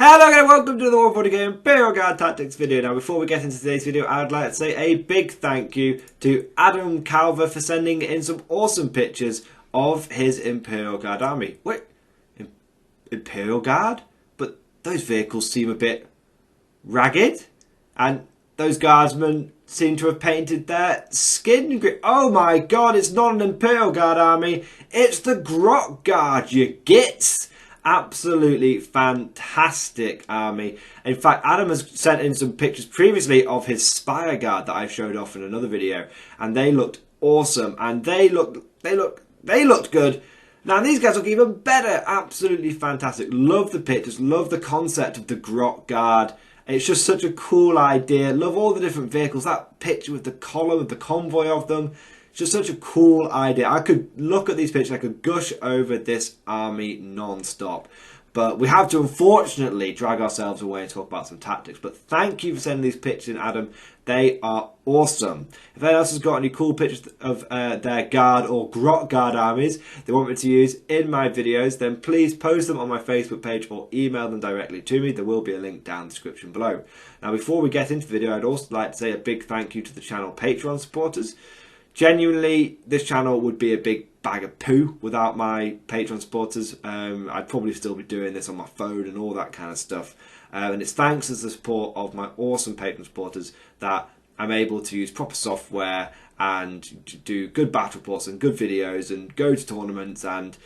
Hello and welcome to the War Game Imperial Guard Tactics video. Now before we get into today's video, I'd like to say a big thank you to Adam Calver for sending in some awesome pictures of his Imperial Guard army. Wait, Imperial Guard? But those vehicles seem a bit ragged, and those guardsmen seem to have painted their skin green. Oh my god, it's not an Imperial Guard army, it's the Grot Guard, you gits! Absolutely fantastic army. In fact, Adam has sent in some pictures previously of his Spire Guard that I showed off in another video, and they looked awesome, and they looked good. Now these guys look even better. Absolutely fantastic. Love the pictures, love the concept of the Grot Guard. It's just such a cool idea. Love all the different vehicles. That picture with the column, with the convoy of them. It's just such a cool idea. I could look at these pictures, I could gush over this army non-stop. But we have to unfortunately drag ourselves away and talk about some tactics. But thank you for sending these pictures in, Adam. They are awesome. If anyone else has got any cool pictures of their Guard or Grot Guard armies they want me to use in my videos, then please post them on my Facebook page or email them directly to me. There will be a link down in the description below. Now before we get into the video, I'd also like to say a big thank you to the channel Patreon supporters. Genuinely, this channel would be a big bag of poo without my Patreon supporters. I'd probably still be doing this on my phone and all that kind of stuff. And it's thanks to the support of my awesome Patreon supporters that I'm able to use proper software and do good battle reports and good videos and go to tournaments and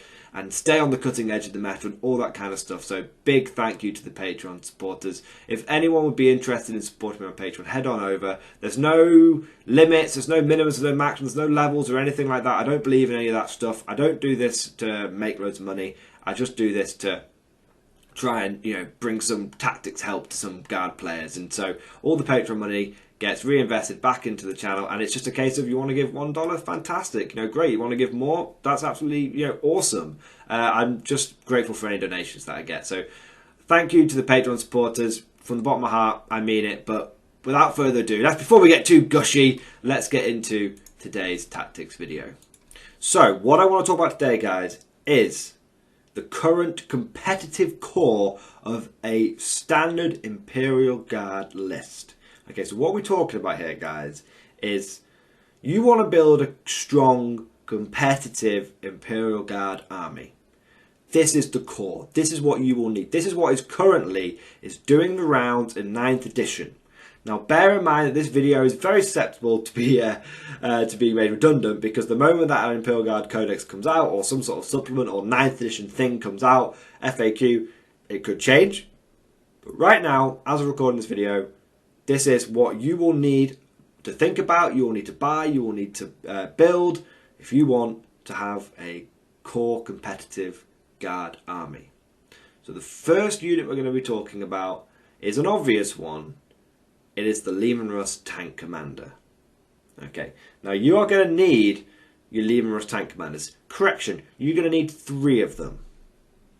stay on the cutting edge of the meta and all that kind of stuff. So big thank you to the Patreon supporters. If anyone would be interested in supporting me on Patreon, head on over. There's no limits, there's no minimums, there's no maximums, there's no levels or anything like that. I don't believe in any of that stuff. I don't do this to make loads of money. I just do this to try and, bring some tactics help to some Guard players. And so all the Patreon money gets reinvested back into the channel, and it's just a case of you want to give $1, fantastic, great. You want to give more, that's absolutely awesome. I'm just grateful for any donations that I get. So thank you to the Patreon supporters from the bottom of my heart. I mean it. But without further ado, before we get too gushy, let's get into today's tactics video. So what I want to talk about today, guys, is the current competitive core of a standard Imperial Guard list. Okay, so what we're talking about here, guys, is you want to build a strong, competitive Imperial Guard army. This is the core. This is what you will need. This is what is currently doing the rounds in 9th edition. Now, bear in mind that this video is very susceptible to be made redundant, because the moment that an Imperial Guard Codex comes out, or some sort of supplement or 9th edition thing comes out, FAQ, it could change. But right now, as I'm recording this video, this is what you will need to think about, you will need to buy, you will need to build if you want to have a core competitive Guard army. So the first unit we're going to be talking about is an obvious one. It is the Leman Russ Tank Commander. Okay, now you are going to need your Leman Russ Tank Commanders. Correction, you're going to need 3 of them.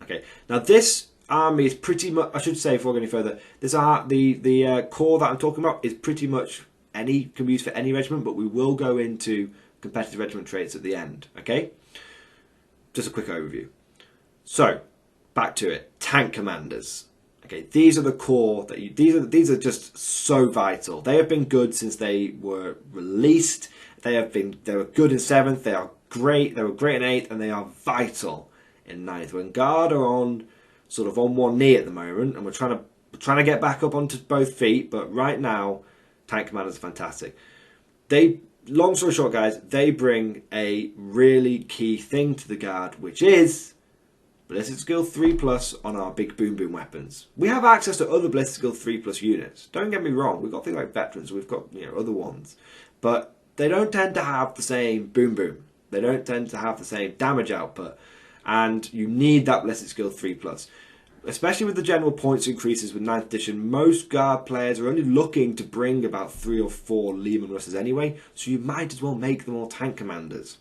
Okay, now this army is pretty much, I should say before going any further, the core that I'm talking about is pretty much can be used for any regiment, but we will go into competitive regiment traits at the end. Okay, just a quick overview. So back to it, tank commanders. Okay, these are the core that these are just so vital. They have been good since they were released. They were good in 7th. They are great. They were great in 8th, and they are vital in 9th. When Guard are on one knee at the moment, and we're trying to get back up onto both feet, but right now tank commanders are fantastic. Long story short, guys, they bring a really key thing to the Guard, which is Ballistic Skill 3+ on our big boom boom weapons. We have access to other Ballistic Skill 3+ units. Don't get me wrong, we've got things like Veterans, we've got other ones, but they don't tend to have the same boom boom. They don't tend to have the same damage output, and you need that Ballistic Skill 3+. Especially with the general points increases with 9th edition, most Guard players are only looking to bring about 3 or 4 Leman Russes anyway, so you might as well make them all tank commanders.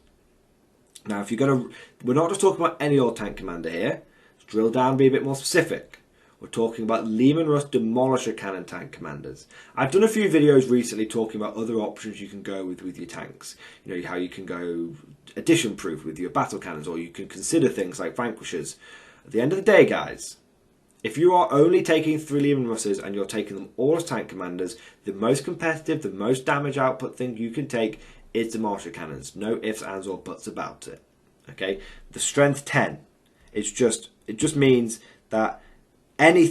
Now, we're not just talking about any old tank commander here. Let's drill down and be a bit more specific. We're talking about Leman Russ Demolisher Cannon tank commanders. I've done a few videos recently talking about other options you can go with your tanks. How you can go addition proof with your battle cannons, or you can consider things like Vanquishers. At the end of the day, guys, If you are only taking 3 Leman Russes and you're taking them all as tank commanders, the most competitive, the most damage output thing you can take is the Martial Cannons. No ifs, ands or buts about it. Okay, the strength 10. It just means that any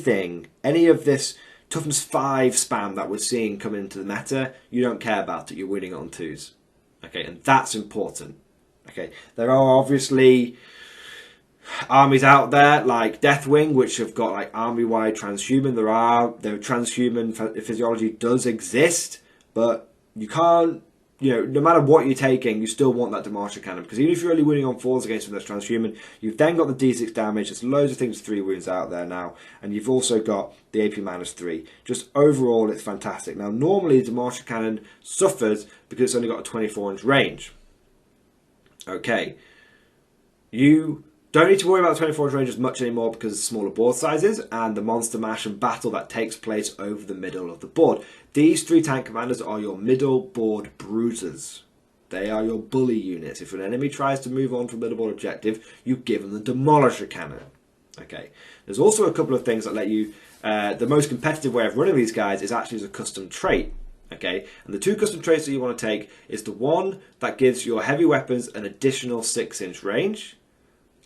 of this toughness 5 spam that we're seeing come into the meta, you don't care about it. You're winning it on 2s. Okay, and that's important. Okay, there are obviously armies out there like Deathwing, which have got like army-wide transhuman. Their transhuman physiology does exist, but you can't, no matter what you're taking, you still want that Demartia Cannon, because even if you're only winning on 4s against them that's transhuman, you've then got the D6 damage. There's loads of things 3 wounds out there now, and you've also got the AP -3. Just overall, it's fantastic. Now, normally the Demartia Cannon suffers because it's only got a 24-inch range. Okay, you don't need to worry about the 24-inch range as much anymore because of smaller board sizes and the monster mash and battle that takes place over the middle of the board. These 3 tank commanders are your middle board bruisers. They are your bully units. If an enemy tries to move on from middle board objective, you give them the Demolisher Cannon. Okay. There's also a couple of things that let you... the most competitive way of running these guys is actually as a custom trait. Okay, and the 2 custom traits that you want to take is the one that gives your heavy weapons an additional 6-inch range,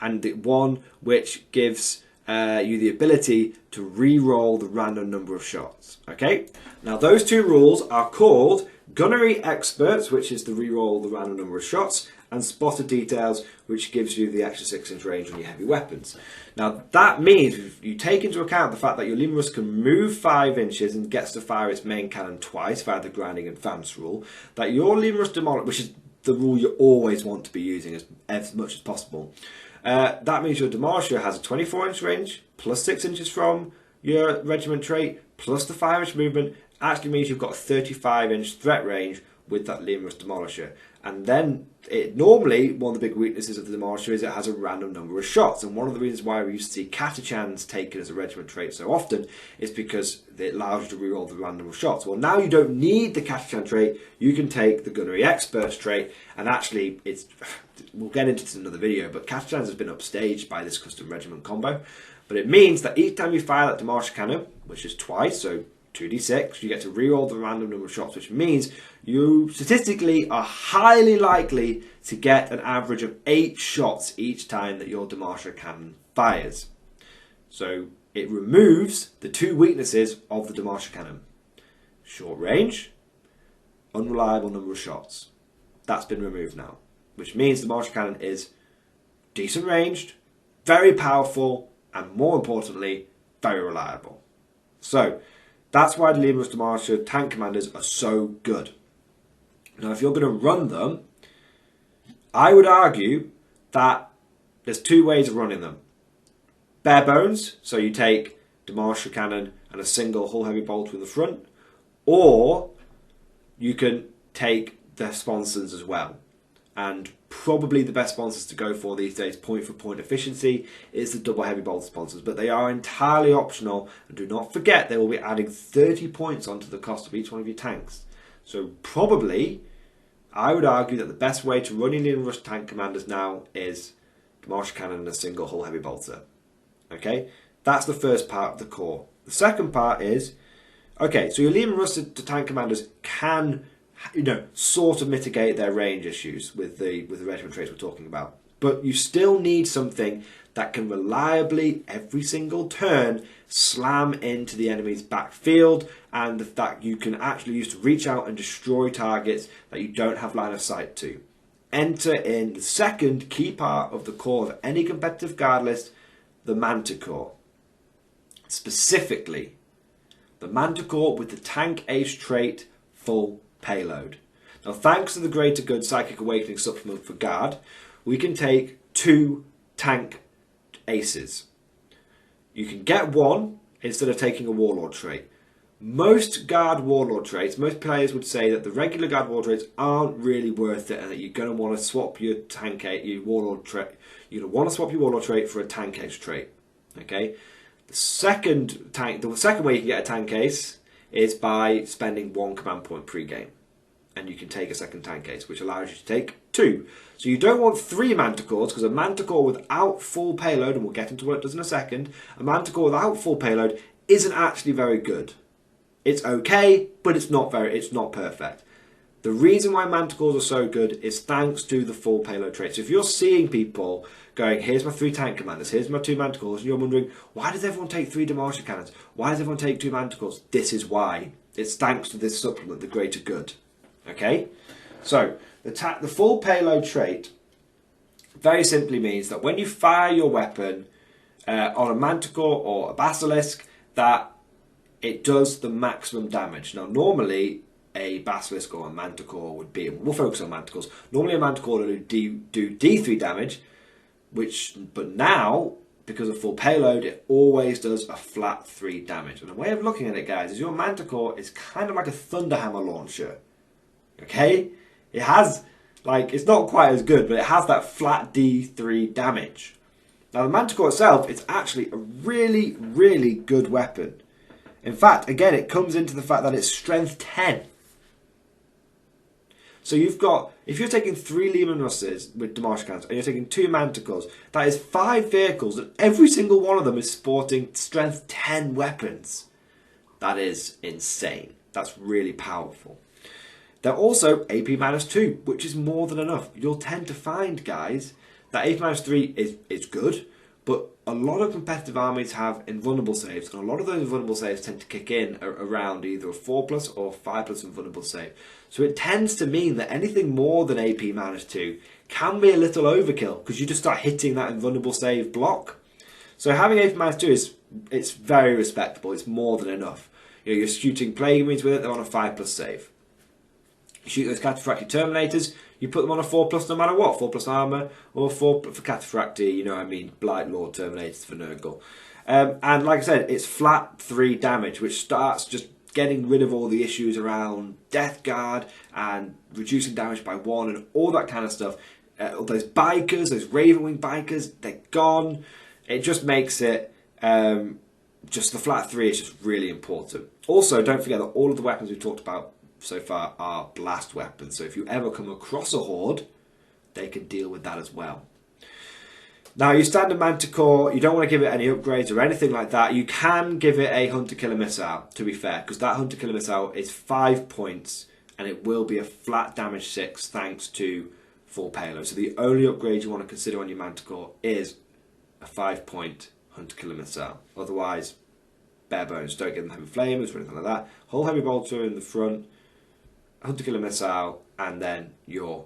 and the one which gives you the ability to re-roll the random number of shots. Okay, now those 2 rules are called Gunnery Experts, which is the re-roll the random number of shots, and Spotter Details, which gives you the extra 6-inch range on your heavy weapons. Now that means if you take into account the fact that your Leman Russ can move 5 inches and gets to fire its main cannon twice via the grinding advance rule, that your Leman Russ Demolish, which is the rule you always want to be using as much as possible, that means your Demolisher has a 24-inch range, plus 6 inches from your regiment trait, plus the 5-inch movement, actually means you've got a 35-inch threat range with that Leman Russ Demolisher. And then, normally, one of the big weaknesses of the Demolisher is it has a random number of shots. And one of the reasons why we used to see Catachans taken as a regiment trait so often is because it allows you to reroll the random of shots. Well, now you don't need the Catachan trait. You can take the Gunnery Experts trait. And actually, we'll get into this in another video, but Catachans has been upstaged by this custom regiment combo. But it means that each time you fire that Demolisher Cannon, which is twice, so 2d6, you get to reroll the random number of shots, which means you statistically are highly likely to get an average of 8 shots each time that your Demolisher Cannon fires. So it removes the 2 weaknesses of the Demolisher Cannon. Short range, unreliable number of shots. That's been removed now, which means the Demolisher Cannon is decent ranged, very powerful, and more importantly, very reliable. So that's why the Leman Russ Demolisher tank commanders are so good. Now, if you're going to run them, I would argue that there's 2 ways of running them. Bare bones, so you take Demolisher Cannon and a single hull heavy bolter in the front, or you can take the sponsons as well. And probably the best sponsors to go for these days, point for point efficiency, is the double heavy bolter sponsors. But they are entirely optional, and do not forget they will be adding 30 points onto the cost of each one of your tanks. So probably, I would argue that the best way to run your Leman Russ tank commanders now is Demolisher Cannon and a single hull heavy bolter. Okay, that's the first part of the core. The second part is, okay, so your Leman Russ tank commanders can, sort of mitigate their range issues with the regiment traits we're talking about. But you still need something that can reliably, every single turn, slam into the enemy's backfield, and that you can actually use to reach out and destroy targets that you don't have line of sight to. Enter in the second key part of the core of any competitive guard list, the Manticore. Specifically, the Manticore with the Tank Ace trait full payload. Now, thanks to the Greater Good Psychic Awakening supplement for guard, we can take 2 tank aces. You can get 1 instead of taking a Warlord trait. Most guard Warlord traits, most players would say that the regular guard Warlord traits aren't really worth it, and that you're going to want to swap your Warlord trait. You're going to want to swap your Warlord trait for a tank ace trait. Okay. The second way you can get a tank ace is by spending 1 command point pre-game, and you can take a second tank ace, which allows you to take 2. So you don't want 3 Manticores, because a Manticore without full payload, and we'll get into what it does in a second, a Manticore without full payload isn't actually very good. It's okay, but it's not perfect. The reason why Manticores are so good is thanks to the full payload trait. So if you're seeing people going, here's my 3 tank commanders, here's my 2 Manticores, and you're wondering, why does everyone take 3 Demolisher Cannons? Why does everyone take 2 Manticores? This is why. It's thanks to this supplement, the greater good. Okay? So, the full payload trait very simply means that when you fire your weapon on a Manticore or a Basilisk, that it does the maximum damage. Now, normally, a Basilisk or a Manticore would be, we'll focus on Manticores, normally a Manticore will do D3 damage, but now, because of full payload, it always does a flat 3 damage. And the way of looking at it, guys, is your Manticore is kind of like a Thunderhammer launcher. Okay? It has, like, it's not quite as good, but it has that flat D3 damage. Now, the Manticore itself is actually a really, really good weapon. In fact, again, it comes into the fact that it's strength 10. So you've got, if you're taking 3 Leman Russes with Demolisher Cannons and you're taking 2 Manticores, that is 5 vehicles and every single one of them is sporting strength 10 weapons. That is insane. That's really powerful. They're also AP-2, which is more than enough. You'll tend to find, guys, that AP-3 is good, but a lot of competitive armies have invulnerable saves, and a lot of those invulnerable saves tend to kick in around either a 4+ or 5+ invulnerable save. So it tends to mean that anything more than AP-2 can be a little overkill, because you just start hitting that invulnerable save block. So having AP-2 it's very respectable, it's more than enough. You know, you're shooting Plague Marines with it, they're on a 5+ save. You shoot those Cataphractii Terminators, you put them on a 4+ no matter what, 4+ armour, or 4 for Cataphractii, you know what I mean, Blight Lord Terminators for Nurgle. And like I said, it's flat 3 damage, which starts just getting rid of all the issues around Death Guard and reducing damage by 1 and all that kind of stuff. Those bikers, those Ravenwing bikers, they're gone. It just makes it, just the flat 3 is just really important. Also, don't forget that all of the weapons we've talked about so far are blast weapons, so if you ever come across a horde, they can deal with that as well. Now, your standard Manticore, you don't want to give it any upgrades or anything like that. You can give it a Hunter-Killer Missile, to be fair, because that Hunter-Killer Missile is 5 points, and it will be a flat damage 6 thanks to full payload. So the only upgrade you want to consider on your Manticore is a 5-point Hunter-Killer Missile. Otherwise, bare bones. Don't give them heavy flamers or anything like that. Whole heavy bolter in the front, Hunter-Killer Missile, and then your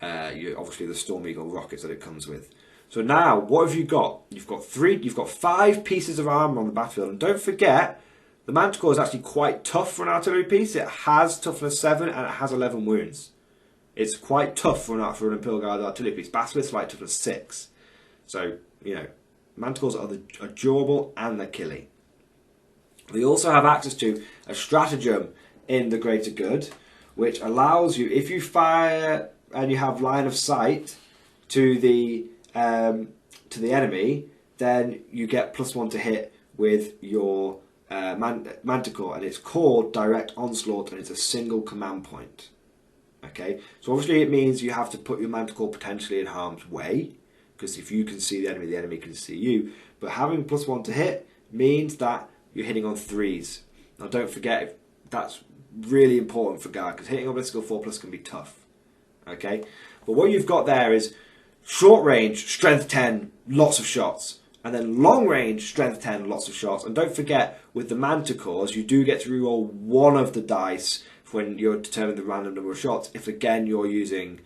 obviously the Storm Eagle rockets that it comes with. So now, what have you got? You've got 5 pieces of armour on the battlefield, and don't forget, the Manticore is actually quite tough for an artillery piece. It has toughness 7 and it has 11 wounds. It's quite tough for an Imperial Guard artillery piece. Basilisks like toughness 6. So, you know, Manticores are durable and they're killy. They also have access to a stratagem in the Greater Good, which allows you, if you fire and you have line of sight to the enemy, then you get +1 to hit with your Manticore, and it's called Direct Onslaught, and it's a single command point. Okay, so obviously it means you have to put your Manticore potentially in harm's way, because if you can see the enemy can see you. But having +1 to hit means that you're hitting on 3s. Now don't forget, that's really important for Guard, because hitting on Blitzkill 4+ can be tough. Okay, but what you've got there is short range, strength 10, lots of shots. And then long range, strength 10, lots of shots. And don't forget, with the Manticores, you do get to reroll 1 of the dice when you're determining the random number of shots, if again you're using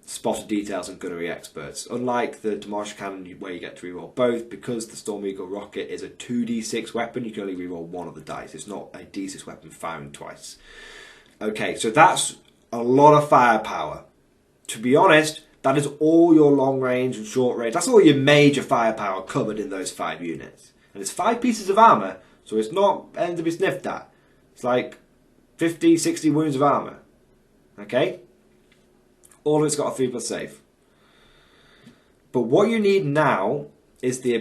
Spotter Details and Gunnery Experts. Unlike the Demolisher Cannon, where you get to reroll both, because the Storm Eagle rocket is a 2d6 weapon, you can only reroll 1 of the dice. It's not a d6 weapon firing twice. Okay, so that's a lot of firepower. To be honest, that is all your long range and short range. That's all your major firepower covered in those 5 units. And it's 5 pieces of armour, so it's not anything to be sniffed at. It's like 50, 60 wounds of armour. Okay? All of it's got a 3+ save. But what you need now is the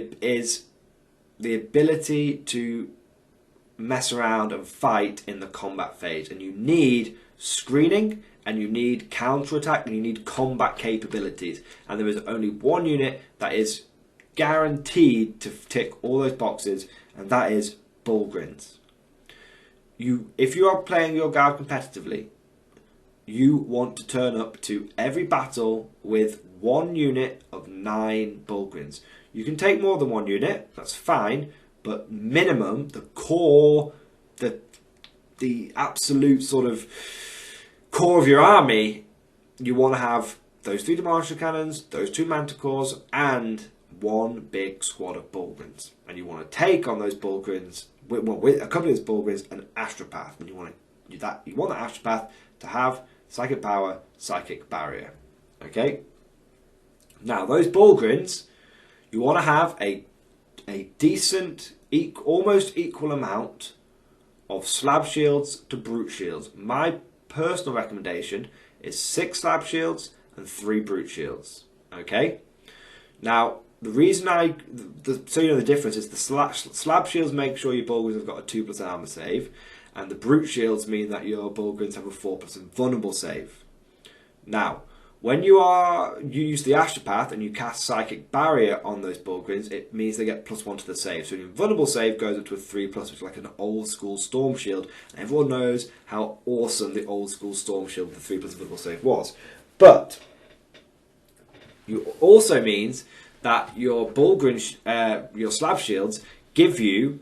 ability to mess around and fight in the combat phase. And you need screening and you need counter-attack, and you need combat capabilities. And there is only one unit that is guaranteed to tick all those boxes, and that is Bulgryns. If you are playing your guard competitively, you want to turn up to every battle with one unit of 9 Bulgryns. You can take more than one unit, that's fine, but minimum, the core, the absolute sort of core of your army, you want to have those 3 demolisher cannons, those 2 Manticores, and one big squad of Bulgryns. And you want to take on those Bulgryns, with a couple of those Bulgryns, an Astropath. And you want that Astropath to have Psychic Power, Psychic Barrier. Okay? Now, those Bulgryns, you want to have a decent, almost equal amount of slab shields to brute shields. My personal recommendation is 6 slab shields and 3 brute shields. Okay? Now, the reason so you know the difference is the slab shields make sure your Bulgryns have got a 2+ armor save, and the brute shields mean that your Bulgryns have a 4+ invulnerable save. Now, when you use the Astropath and you cast Psychic Barrier on those Bulgryns, it means they get +1 to the save. So the invulnerable save goes up to a 3+, which is like an old school Storm Shield. And everyone knows how awesome the old school Storm Shield with the 3+ invulnerable save was. But it also means that your Bulgryns, your slab shields, give you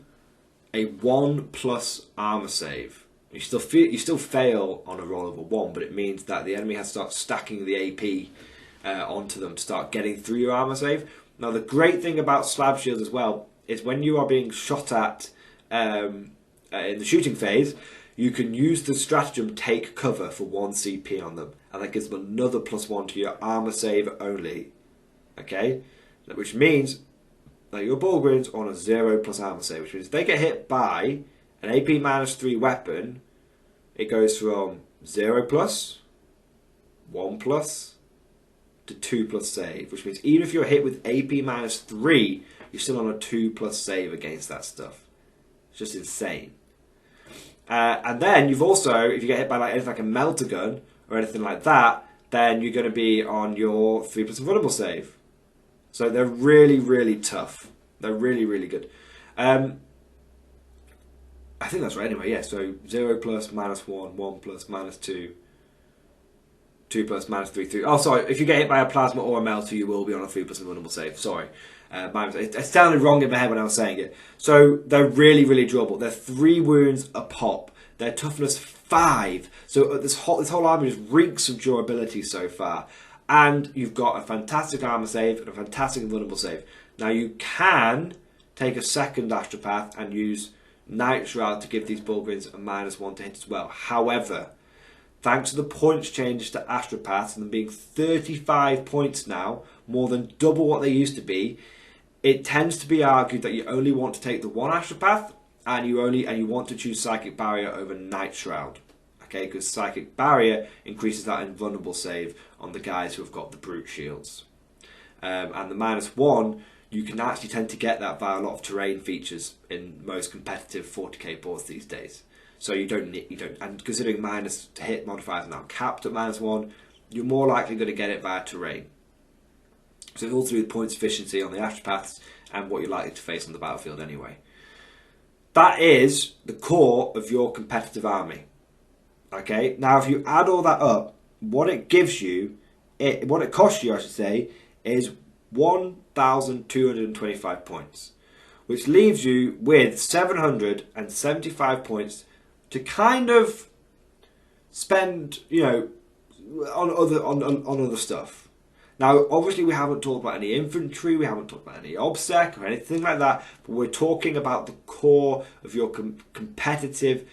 a 1+ armor save. You still fail on a roll of a 1, but it means that the enemy has to start stacking the AP onto them to start getting through your armor save. Now, the great thing about slab shields as well is when you are being shot at in the shooting phase, you can use the stratagem take cover for 1 CP on them, and that gives them another +1 to your armor save only. Okay, which means that your Bulgryns are on a 0+ armor save, which means if they get hit by an AP -3 weapon, it goes from 0+, 1+, to 2+ save, which means even if you're hit with AP -3, you're still on a 2+ save against that stuff. It's just insane. And then you've also, if you get hit by anything like a melter gun or anything like that, then you're going to be on your 3+ invulnerable save. So they're really, really tough. They're really, really good. I think that's right anyway, yeah. So 0+, -1, 1+, -2, 2+, -3, 3. Oh, sorry. If you get hit by a plasma or a melter, you will be on a 3+ invulnerable save. Sorry. It sounded wrong in my head when I was saying it. So they're really, really durable. They're 3 wounds a pop. They're toughness 5. So this whole army just reeks of durability so far. And you've got a fantastic armor save and a fantastic invulnerable save. Now you can take a second Astropath and use Night Shroud to give these Bulgryns a -1 to hit as well. However, thanks to the points changes to Astropaths and them being 35 points now, more than double what they used to be, it tends to be argued that you only want to take the 1 Astropath and you want to choose Psychic Barrier over Night Shroud. Okay, because Psychic Barrier increases that invulnerable save on the guys who have got the brute shields. And the -1, you can actually tend to get that via a lot of terrain features in most competitive 40k boards these days. So you don't, and considering minus hit modifiers are now capped at -1, you're more likely going to get it via terrain. So it's all through the points efficiency on the Astropaths and what you're likely to face on the battlefield anyway. That is the core of your competitive army. Okay, now if you add all that up, what it gives you, what it costs you, I should say, is 1,225 points, which leaves you with 775 points to kind of spend, on other stuff. Now, obviously, we haven't talked about any infantry, we haven't talked about any obsec or anything like that, but we're talking about the core of your competitive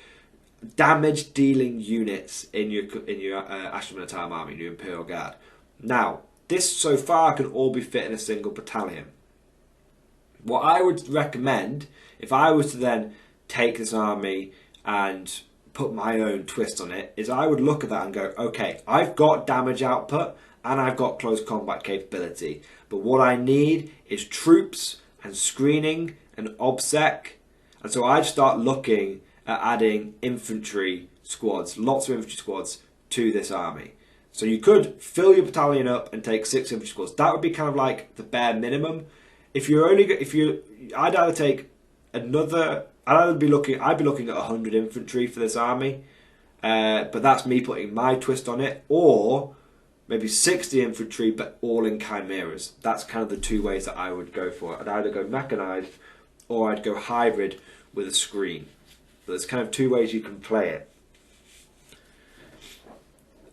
damage-dealing units in your Astra Militarum army, your Imperial Guard. Now, this so far can all be fit in a single battalion. What I would recommend, if I was to then take this army and put my own twist on it, is I would look at that and go, okay, I've got damage output and I've got close combat capability, but what I need is troops and screening and obsec, and so I'd start looking at adding infantry squads, lots of infantry squads to this army. So you could fill your battalion up and take 6 infantry squads. That would be kind of like the bare minimum. I'd either take another. I'd be looking at 100 infantry for this army, but that's me putting my twist on it, or maybe 60 infantry, but all in chimeras. That's kind of the two ways that I would go for it. I'd either go mechanized, or I'd go hybrid with a screen. But there's kind of two ways you can play it.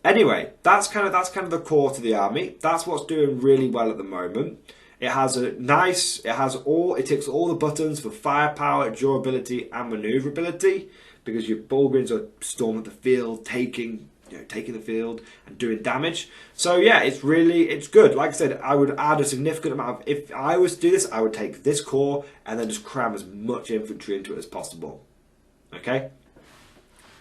Anyway, that's kind of the core to the army. That's what's doing really well at the moment. It ticks all the buttons for firepower, durability, and maneuverability, because your Bulgryns are storming the field, taking the field and doing damage. So yeah, it's good. Like I said, I would add a significant amount of. If I was to do this, I would take this core and then just cram as much infantry into it as possible. Okay.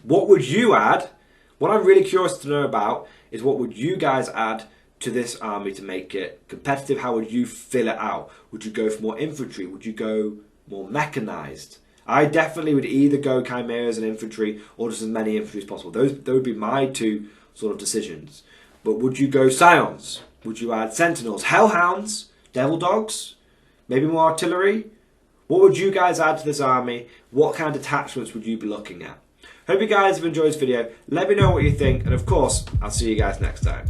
What would you add? What I'm really curious to know about is what would you guys add to this army to make it competitive? How would you fill it out? Would you go for more infantry? Would you go more mechanized? I definitely would either go chimeras and infantry, or just as many infantry as possible. Those would be my two sort of decisions. But would you go scions? Would you add sentinels, hellhounds, devil dogs, maybe more artillery? What would you guys add to this army? What kind of detachments would you be looking at? Hope you guys have enjoyed this video. Let me know what you think, and of course, I'll see you guys next time.